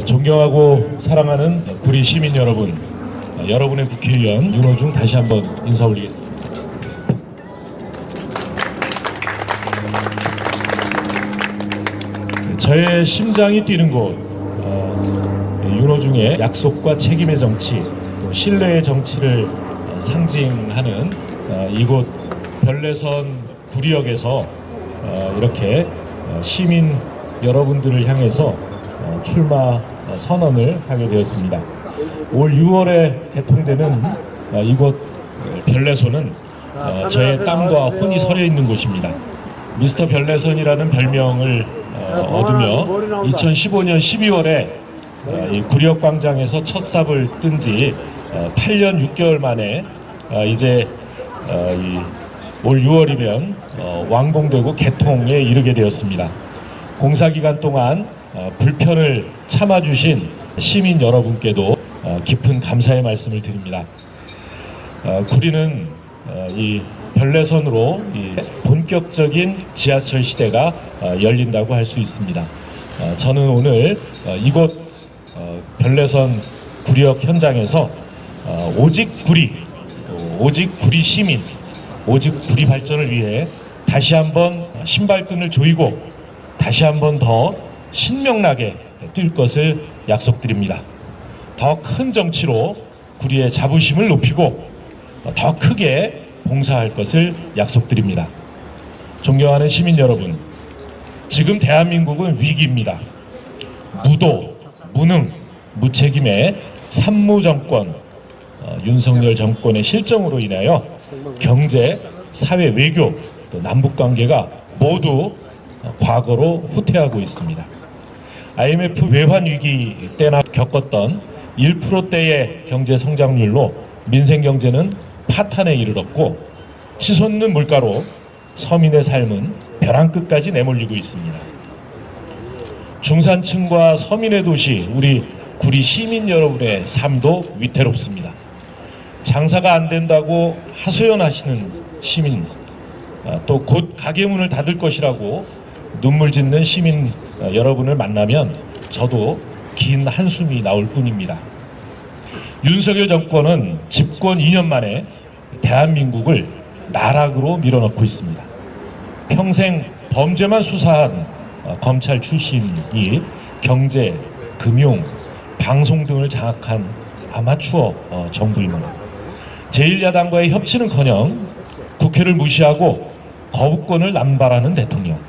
존경하고 사랑하는 구리 시민 여러분, 여러분의 국회의원 윤호중 다시 한번 인사 올리겠습니다. 저의 심장이 뛰는 곳, 윤호중의 약속과 책임의 정치, 또 신뢰의 정치를 상징하는 이곳 별내선 구리역에서 이렇게 시민 여러분들을 향해서 출마 선언을 하게 되었습니다. 올 6월에 개통되는 이곳 별내선은 저의 땀과 혼이 서려 있는 곳입니다. 미스터 별내선이라는 별명을 얻으며 2015년 12월에 이 구리역광장에서 첫 삽을 뜬 지 8년 6개월 만에 이제 올 6월이면 완공되고 개통에 이르게 되었습니다. 공사기간 동안 불편을 참아주신 시민 여러분께도 깊은 감사의 말씀을 드립니다. 구리는 이 별내선으로 이 본격적인 지하철 시대가 열린다고 할 수 있습니다. 저는 오늘 이곳 별내선 구리역 현장에서 오직 구리 시민, 오직 구리 발전을 위해 다시 한번 신발끈을 조이고 다시 한번 더 신명나게 뛸 것을 약속드립니다. 더 큰 정치로 구리의 자부심을 높이고 더 크게 봉사할 것을 약속드립니다. 존경하는 시민 여러분, 지금 대한민국은 위기입니다. 무도, 무능, 무책임의 산무정권, 윤석열 정권의 실정으로 인하여 경제, 사회, 외교, 또 남북관계가 모두 과거로 후퇴하고 있습니다. IMF 외환위기 때나 겪었던 1%대의 경제 성장률로 민생경제는 파탄에 이르렀고 치솟는 물가로 서민의 삶은 벼랑 끝까지 내몰리고 있습니다. 중산층과 서민의 도시 우리 구리 시민 여러분의 삶도 위태롭습니다. 장사가 안 된다고 하소연하시는 시민, 또 곧 가게 문을 닫을 것이라고 눈물 짓는 시민 여러분을 만나면 저도 긴 한숨이 나올 뿐입니다. 윤석열 정권은 집권 2년 만에 대한민국을 나락으로 밀어넣고 있습니다. 평생 범죄만 수사한 검찰 출신이 경제, 금융, 방송 등을 장악한 아마추어 정부입니다. 제1야당과의 협치는커녕 국회를 무시하고 거부권을 남발하는 대통령.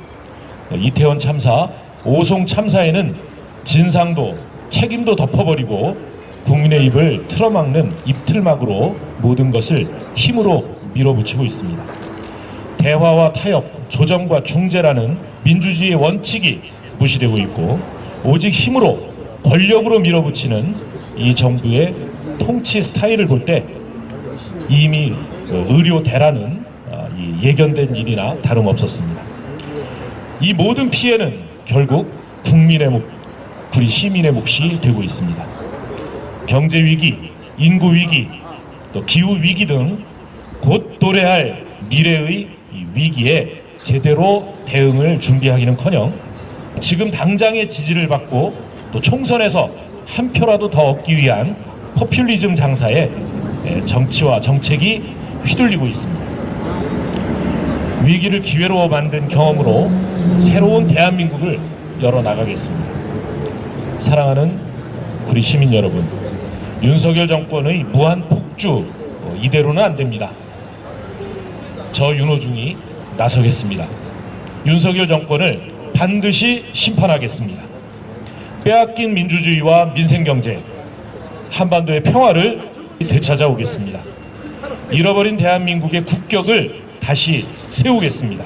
이태원 참사, 오송 참사에는 진상도 책임도 덮어버리고 국민의 입을 틀어막는 입틀막으로 모든 것을 힘으로 밀어붙이고 있습니다. 대화와 타협, 조정과 중재라는 민주주의의 원칙이 무시되고 있고 오직 힘으로 권력으로 밀어붙이는 이 정부의 통치 스타일을 볼 때 이미 의료 대란은 예견된 일이나 다름없었습니다. 이 모든 피해는 결국 국민의 구리 시민의 몫이 되고 있습니다. 경제 위기, 인구 위기, 또 기후 위기 등 곧 도래할 미래의 위기에 제대로 대응을 준비하기는커녕 지금 당장의 지지를 받고 또 총선에서 한 표라도 더 얻기 위한 포퓰리즘 장사에 정치와 정책이 휘둘리고 있습니다. 위기를 기회로 만든 경험으로 새로운 대한민국을 열어나가겠습니다. 사랑하는 구리 시민 여러분, 윤석열 정권의 무한 폭주 이대로는 안 됩니다. 저 윤호중이 나서겠습니다. 윤석열 정권을 반드시 심판하겠습니다. 빼앗긴 민주주의와 민생경제, 한반도의 평화를 되찾아오겠습니다. 잃어버린 대한민국의 국격을 다시 세우겠습니다.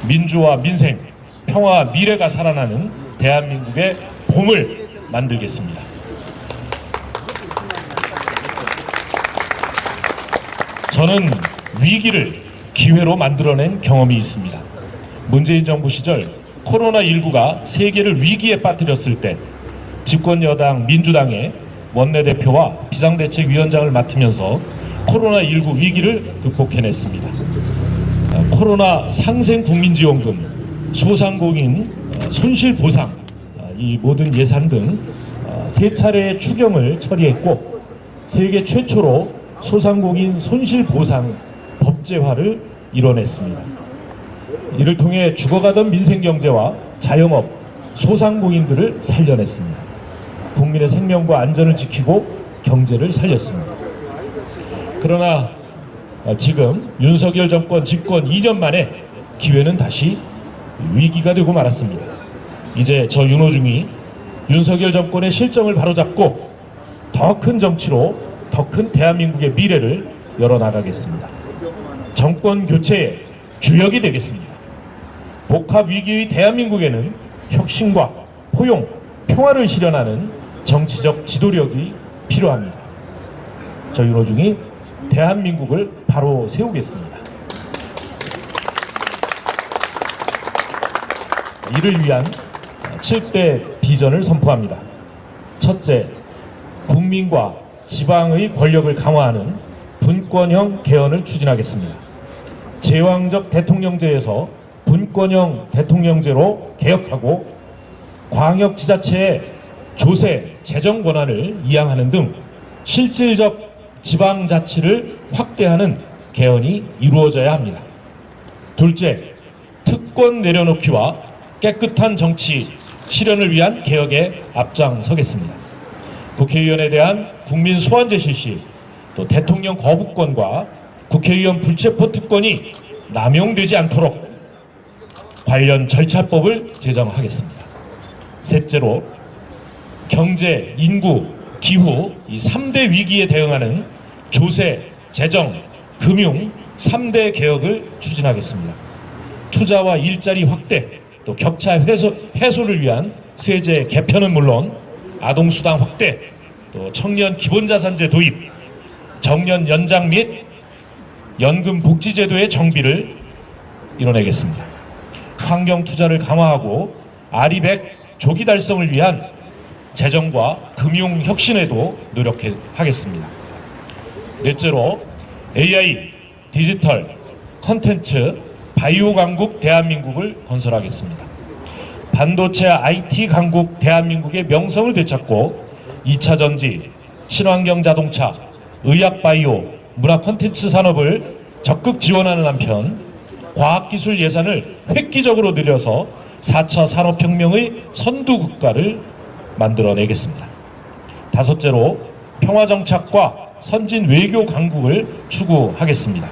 민주와 민생, 평화와 미래가 살아나는 대한민국의 봄을 만들겠습니다. 저는 위기를 기회로 만들어낸 경험이 있습니다. 문재인 정부 시절 코로나19가 세계를 위기에 빠뜨렸을 때 집권 여당 민주당의 원내대표와 비상대책위원장을 맡으면서 코로나19 위기를 극복해냈습니다. 코로나 상생 국민지원금, 소상공인 손실보상, 이 모든 예산 등 3차례의 추경을 처리했고 세계 최초로 소상공인 손실보상 법제화를 이뤄냈습니다. 이를 통해 죽어가던 민생경제와 자영업, 소상공인들을 살려냈습니다. 국민의 생명과 안전을 지키고 경제를 살렸습니다. 그러나 지금 윤석열 정권 집권 2년 만에 기회는 다시 위기가 되고 말았습니다. 이제 저 윤호중이 윤석열 정권의 실정을 바로잡고 더 큰 정치로 더 큰 대한민국의 미래를 열어나가겠습니다. 정권 교체의 주역이 되겠습니다. 복합 위기의 대한민국에는 혁신과 포용, 평화를 실현하는 정치적 지도력이 필요합니다. 저 윤호중이 대한민국을 바로 세우겠습니다. 이를 위한 7대 비전을 선포합니다. 첫째, 국민과 지방의 권력을 강화하는 분권형 개헌을 추진하겠습니다. 제왕적 대통령제에서 분권형 대통령제로 개혁하고 광역지자체의 조세, 재정 권한을 이양하는 등 실질적 지방자치를 확대하는 개헌이 이루어져야 합니다. 둘째, 특권 내려놓기와 깨끗한 정치 실현을 위한 개혁에 앞장서겠습니다. 국회의원에 대한 국민 소환제 실시, 또 대통령 거부권과 국회의원 불체포 특권이 남용되지 않도록 관련 절차법을 제정하겠습니다. 셋째로 경제, 인구, 기후 이 3대 위기에 대응하는 조세, 재정, 금융 3대 개혁을 추진하겠습니다. 투자와 일자리 확대, 또 격차 해소를 위한 세제 개편은 물론 아동수당 확대, 또 청년 기본자산제 도입, 정년 연장 및 연금복지제도의 정비를 이뤄내겠습니다. 환경투자를 강화하고 아리백 조기 달성을 위한 재정과 금융 혁신에도 노력하겠습니다. 넷째로 AI, 디지털, 컨텐츠, 바이오 강국 대한민국을 건설하겠습니다. 반도체 IT 강국 대한민국의 명성을 되찾고 2차 전지, 친환경 자동차, 의학 바이오, 문화 콘텐츠 산업을 적극 지원하는 한편 과학기술 예산을 획기적으로 늘려서 4차 산업혁명의 선두국가를 만들어내겠습니다. 다섯째로 평화정착과 선진 외교 강국을 추구하겠습니다.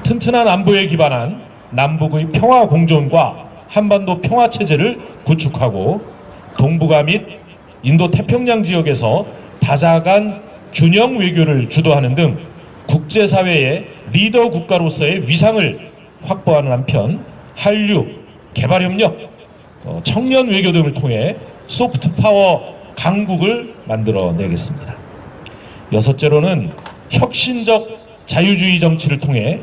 튼튼한 안보에 기반한 남북의 평화 공존과 한반도 평화체제를 구축하고 동북아 및 인도태평양 지역에서 다자간 균형 외교를 주도하는 등 국제사회의 리더 국가로서의 위상을 확보하는 한편 한류, 개발협력, 청년 외교 등을 통해 소프트파워 강국을 만들어내겠습니다. 여섯째로는 혁신적 자유주의 정치를 통해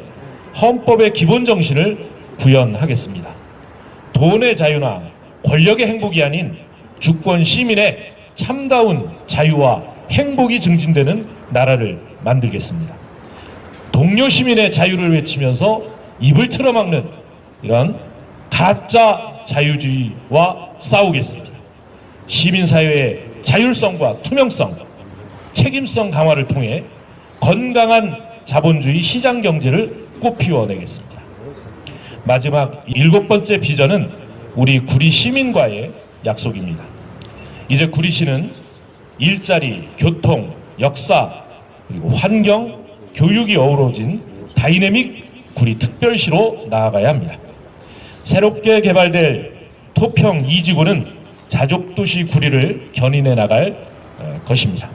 헌법의 기본 정신을 구현하겠습니다. 돈의 자유나 권력의 행복이 아닌 주권 시민의 참다운 자유와 행복이 증진되는 나라를 만들겠습니다. 동료 시민의 자유를 외치면서 입을 틀어막는 이런 가짜 자유주의와 싸우겠습니다. 시민사회의 자율성과 투명성, 책임성 강화를 통해 건강한 자본주의 시장경제를 꽃피워내겠습니다. 마지막 7번째 비전은 우리 구리 시민과의 약속입니다. 이제 구리시는 일자리, 교통, 역사, 그리고 환경, 교육이 어우러진 다이내믹 구리 특별시로 나아가야 합니다. 새롭게 개발될 토평 2지구는 자족도시 구리를 견인해 나갈 것입니다.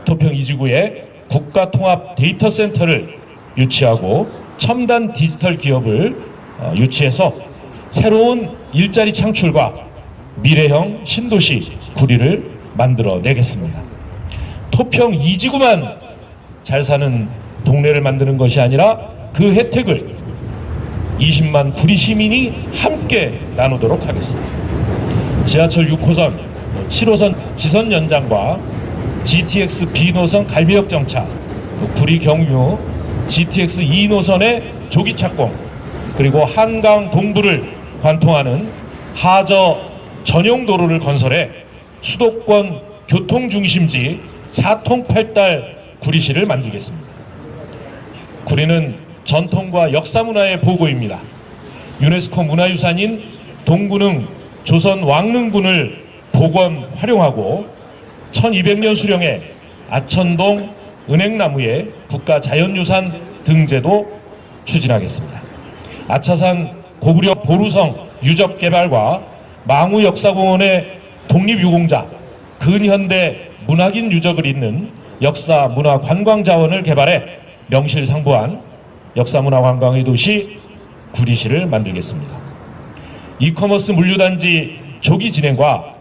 토평 2지구에 국가통합 데이터센터를 유치하고 첨단 디지털 기업을 유치해서 새로운 일자리 창출과 미래형 신도시 구리를 만들어내겠습니다. 토평 2지구만 잘 사는 동네를 만드는 것이 아니라 그 혜택을 20만 구리 시민이 함께 나누도록 하겠습니다. 지하철 6호선, 7호선 지선 연장과 GTX B노선 갈비역 정차, 구리 경유 GTX 2노선의 조기 착공, 그리고 한강 동부를 관통하는 하저 전용 도로를 건설해 수도권 교통중심지 4통팔달 구리시를 만들겠습니다. 구리는 전통과 역사문화의 보고입니다. 유네스코 문화유산인 동군흥 조선 왕릉군을 복원 활용하고 1200년 수령의 아천동 은행나무의 국가자연유산 등재도 추진하겠습니다. 아차산 고구려 보루성 유적개발과 망우역사공원의 독립유공자, 근현대 문학인 유적을 잇는 역사문화관광자원을 개발해 명실상부한 역사문화관광의 도시 구리시를 만들겠습니다. 이커머스 물류단지 조기 진행과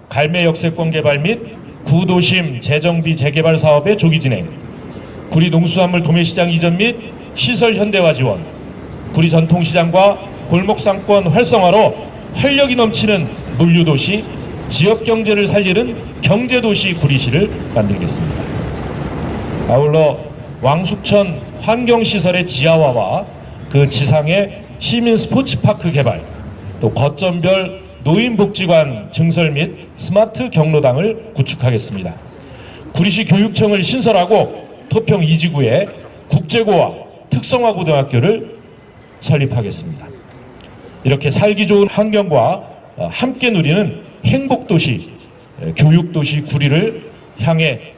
갈매 역세권 개발 및 구도심 재정비 재개발 사업의 조기 진행, 구리 농수산물 도매시장 이전 및 시설 현대화 지원, 구리 전통시장과 골목상권 활성화로 활력이 넘치는 물류도시, 지역경제를 살리는 경제도시 구리시를 만들겠습니다. 아울러 왕숙천 환경시설의 지하화와 그 지상의 시민 스포츠파크 개발, 또 거점별 노인복지관 증설 및 스마트 경로당을 구축하겠습니다. 구리시 교육청을 신설하고 토평 2지구에 국제고와 특성화 고등학교를 설립하겠습니다. 이렇게 살기 좋은 환경과 함께 누리는 행복도시, 교육도시 구리를 향해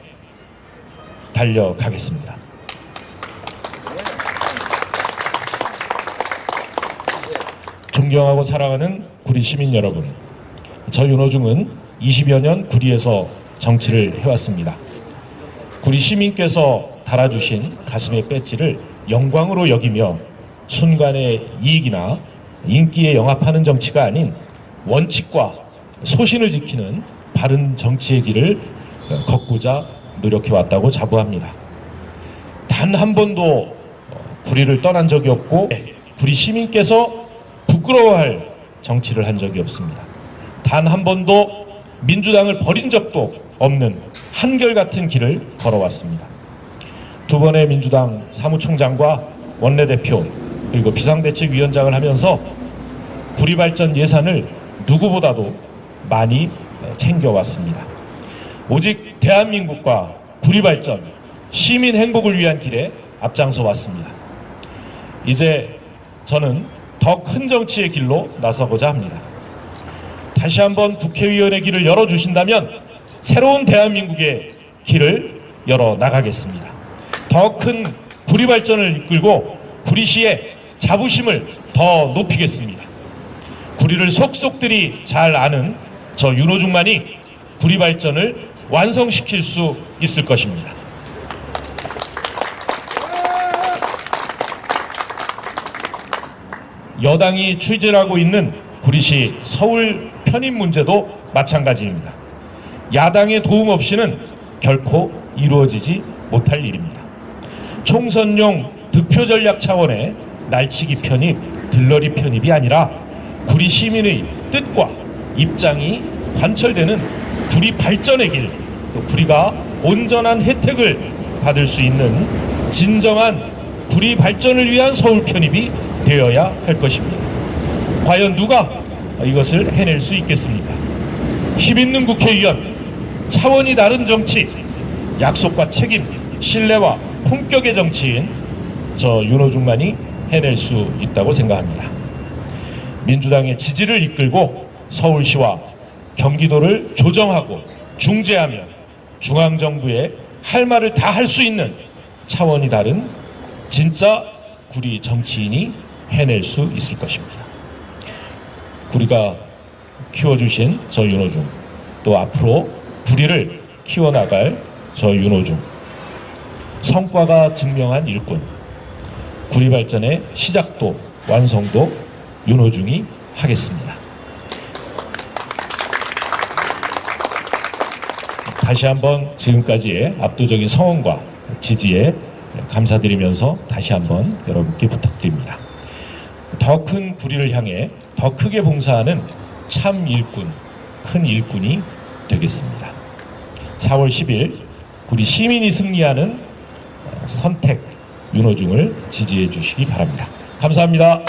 달려가겠습니다. 존경하고 사랑하는 구리 시민 여러분, 저 윤호중은 20여 년 구리에서 정치를 해왔습니다. 구리 시민께서 달아주신 가슴의 배지를 영광으로 여기며 순간의 이익이나 인기에 영합하는 정치가 아닌 원칙과 소신을 지키는 바른 정치의 길을 걷고자 노력해왔다고 자부합니다. 단 한 번도 구리를 떠난 적이 없고 구리 시민께서 부끄러워할 정치를 한 적이 없습니다. 단 한 번도 민주당을 버린 적도 없는 한결같은 길을 걸어왔습니다. 두 번의 민주당 사무총장과 원내대표 그리고 비상대책위원장을 하면서 구리발전 예산을 누구보다도 많이 챙겨왔습니다. 오직 대한민국과 구리발전, 시민 행복을 위한 길에 앞장서 왔습니다. 이제 저는 더 큰 정치의 길로 나서고자 합니다. 다시 한번 국회의원의 길을 열어주신다면 새로운 대한민국의 길을 열어 나가겠습니다. 더 큰 구리발전을 이끌고 구리시의 자부심을 더 높이겠습니다. 구리를 속속들이 잘 아는 저 윤호중만이 구리발전을 완성시킬 수 있을 것입니다. 여당이 추진하고 있는 구리시 서울 편입 문제도 마찬가지입니다. 야당의 도움 없이는 결코 이루어지지 못할 일입니다. 총선용 득표 전략 차원의 날치기 편입, 들러리 편입이 아니라 구리 시민의 뜻과 입장이 관철되는 구리 발전의 길, 또 구리가 온전한 혜택을 받을 수 있는 진정한 구리 발전을 위한 서울 편입이 되어야 할 것입니다. 과연 누가 이것을 해낼 수 있겠습니까? 힘있는 국회의원, 차원이 다른 정치, 약속과 책임, 신뢰와 품격의 정치인 저 윤호중만이 해낼 수 있다고 생각합니다. 민주당의 지지를 이끌고 서울시와 경기도를 조정하고 중재하며 중앙정부에 할 말을 다 할 수 있는 차원이 다른 진짜 구리 정치인이 해낼 수 있을 것입니다. 구리가 키워주신 저 윤호중, 또 앞으로 구리를 키워나갈 저 윤호중, 성과가 증명한 일꾼, 구리 발전의 시작도 완성도 윤호중이 하겠습니다. 다시 한번 지금까지의 압도적인 성원과 지지에 감사드리면서 다시 한번 여러분께 부탁드립니다. 더 큰 구리를 향해 더 크게 봉사하는 참 일꾼, 큰 일꾼이 되겠습니다. 4월 10일 구리 시민이 승리하는 선택 윤호중을 지지해 주시기 바랍니다. 감사합니다.